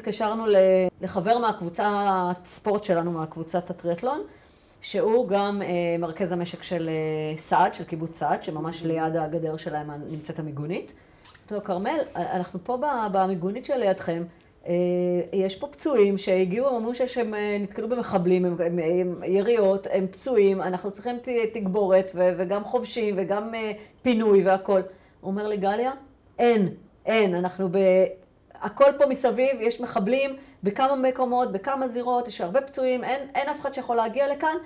התקשרנו לחבר מהקבוצת ספורט שלנו, מהקבוצת הטריאטלון, שהוא גם מרכז המשק של סעד, של קיבוץ סעד, שממש ליד הגדר שלהם נמצאת המיגונית. אמרתי לו, כרמל, אנחנו פה במיגונית שלידכם, יש פה פצועים שהגיעו, אמרו שהם נתקלו במחבלים, הם יריות, הם פצועים, אנחנו צריכים תגבורת וגם חובשים וגם פינוי והכל. הוא אומר לי, גליה, אין, אנחנו הכל פה מסביב, יש מחבלים בכמה מקומות, בכמה זירות, יש הרבה פצועים, אין אף אחד שיכול להגיע לכאן,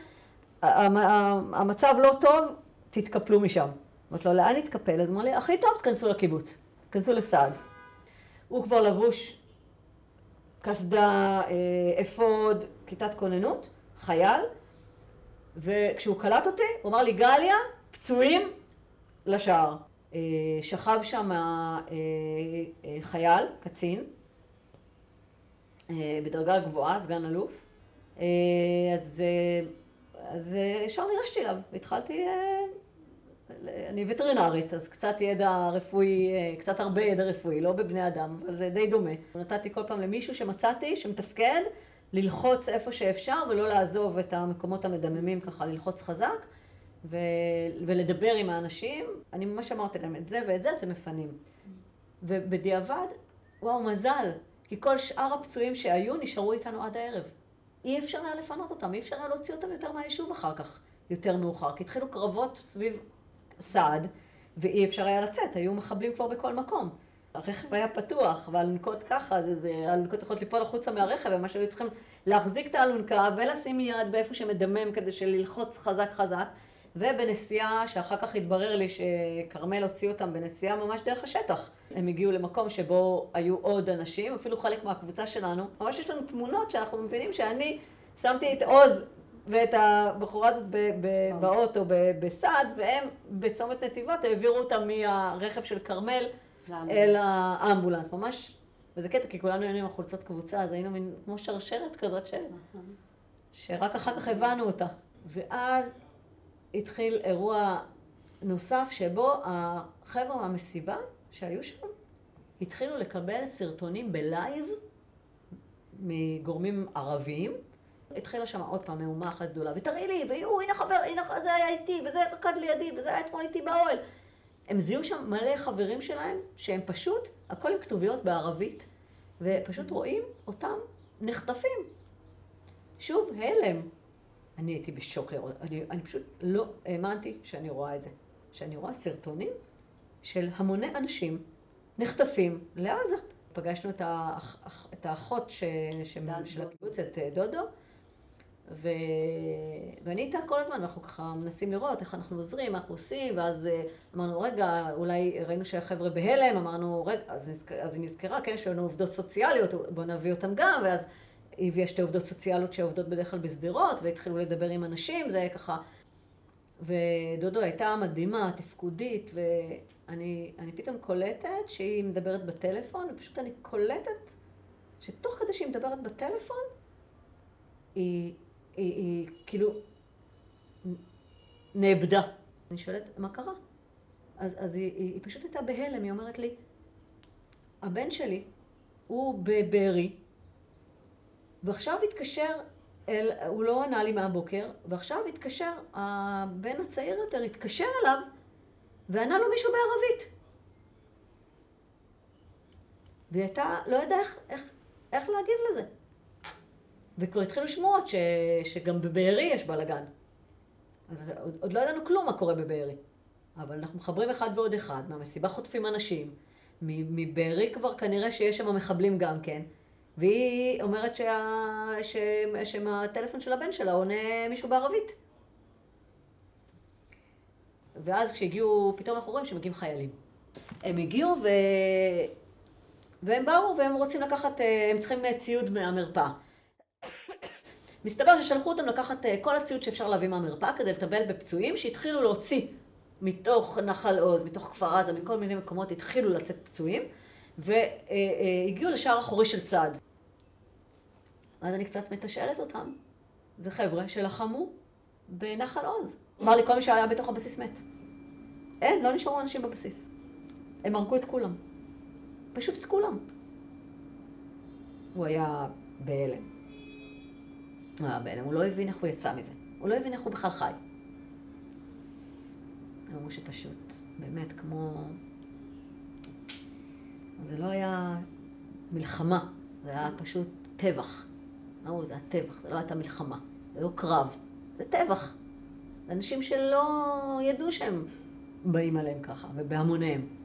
המצב לא טוב, תתקפלו משם. אמרתי לו, לאן נתקפל? אז אמר לי, הכי טוב, תכנסו לקיבוץ, תכנסו לסעד. הוא כבר לבוש קסדה, אפוד, כיתת כוננות, חייל, וכשהוא קלט אותי, הוא אמר לי, גליה, פצועים לשער. שכב שם חייל, קצין, בדרגה גבוהה, סגן אלוף. אז ישר ניגשתי אליו, והתחלתי, אני וטרינרית, אז קצת ידע רפואי, קצת הרבה ידע רפואי, לא בבני אדם, אבל זה די דומה. נתתי כל פעם למישהו שמצאתי, שמתפקד, ללחוץ איפה שאפשר ולא לעזוב את המקומות המדממים ככה, ללחוץ חזק. ולדבר עם האנשים, אני ממש אמרתי להם, את זה ואת זה אתם מפנים. ובדיעבד, וואו, מזל, כי כל שאר הפצועים שהיו נשארו איתנו עד הערב. אי אפשר היה לפנות אותם, אי אפשר היה להוציא אותם יותר מהיישוב אחר כך, יותר מאוחר, כי התחילו קרבות סביב סעד, ואי אפשר היה לצאת, היו מחבלים כבר בכל מקום. הרכב היה פתוח, והאלונקות ככה, האלונקות יכולות ליפול החוצה מהרכב, ומה שהיו צריכים להחזיק את האלונקה ולשים יד באיפה שמדמם כדי ללחוץ חזק חזק. ובנסיעה, שאחר כך התברר לי שכרמל הוציא אותם בנסיעה ממש דרך השטח. הם הגיעו למקום שבו היו עוד אנשים, אפילו חלק מהקבוצה שלנו. ממש יש לנו תמונות שאנחנו מבינים שאני שמתי את עוז ואת הבחורה הזאת באוטו בסעד, והם בצומת נתיבות העבירו אותם מהרכב של כרמל אל האמבולנס. ממש, וזה קטע, כי כולנו היינו עם החולצות קבוצה, אז היינו כמו שרשרת כזאת שרק אחר כך הבנו אותה. ואז התחיל אירוע נוסף שבו החבר'ה מהמסיבה שהיו שם התחילו לקבל סרטונים בלייב מגורמים ערביים. התחילה שם עוד פעם מהומה אחת גדולה, ותראי לי, הנה חבר, הנה זה היה איתי, וזה רקד לידי, וזה היה אתמול איתי באוהל. הם זיהו שם מלא חברים שלהם, שהם פשוט, הכל עם כתוביות בערבית, ופשוט רואים אותם נחטפים. שוב, הלם. אני הייתי בשוק לראות, אני פשוט לא האמנתי שאני רואה את זה. שאני רואה סרטונים של המוני אנשים נחטפים לעזה. פגשנו את האחות של הקיבוץ, את דודו, ואני איתה כל הזמן, אנחנו ככה מנסים לראות איך אנחנו עוזרים, מה אנחנו עושים, ואז אמרנו, רגע, אולי ראינו שהחבר'ה בהלם, אמרנו, רגע, אז היא נזכרה, כן, יש לנו עובדות סוציאליות, בואו נביא אותם גם, ואז היא הביאה שתי עובדות סוציאליות שעובדות בדרך כלל בסדרות, והתחילו לדבר עם אנשים, זה היה ככה. ודודו הייתה מדהימה, תפקודית, ואני פתאום קולטת שהיא מדברת בטלפון, ופשוט אני קולטת שתוך כדי שהיא מדברת בטלפון, היא כאילו נאבדה. אני שואלת, מה קרה? אז היא פשוט הייתה בהלם, היא אומרת לי, הבן שלי הוא בבארי, ועכשיו התקשר, הוא לא ענה לי מהבוקר, ועכשיו התקשר, הבן הצעיר יותר התקשר אליו, וענה לו מישהו בערבית. והיא הייתה, לא ידעה איך להגיב לזה. וכבר התחילו שמועות שגם בבארי יש בלגן. אז עוד לא ידענו כלום מה קורה בבארי. אבל אנחנו מחברים אחד ועוד אחד, מהמסיבה חוטפים אנשים, מבארי כבר כנראה שיש שם מחבלים גם כן, והיא אומרת שהטלפון של הבן שלה עונה מישהו בערבית. ואז כשהגיעו, פתאום אנחנו רואים שמגיעים חיילים. הם הגיעו והם באו והם רוצים לקחת, הם צריכים ציוד מהמרפאה. מסתבר ששלחו אותם לקחת כל הציוד שאפשר להביא מהמרפאה כדי לטפל בפצועים שהתחילו להוציא מתוך נחל עוז, מתוך כפר עזה, מכל מיני מקומות התחילו לצאת פצועים, והגיעו לשער אחורי של סעד. אז אני קצת מתשאלת אותם. זה חבר'ה שלחמו בנחל עוז. אמר לי, כל מי שהיה בתוך הבסיס מת. אין, לא נשארו אנשים בבסיס. הם הרגו את כולם. פשוט את כולם. הוא היה בהלם. הוא היה בהלם, הוא לא הבין איך הוא יצא מזה. הוא לא הבין איך הוא בכלל חי. אמרו שפשוט, באמת, כמו... זה לא היה מלחמה, זה היה פשוט טבח. אמרו, זה היה טבח, זה לא הייתה מלחמה, זה לא קרב, זה טבח. זה אנשים שלא ידעו שהם באים עליהם ככה, ובהמוניהם.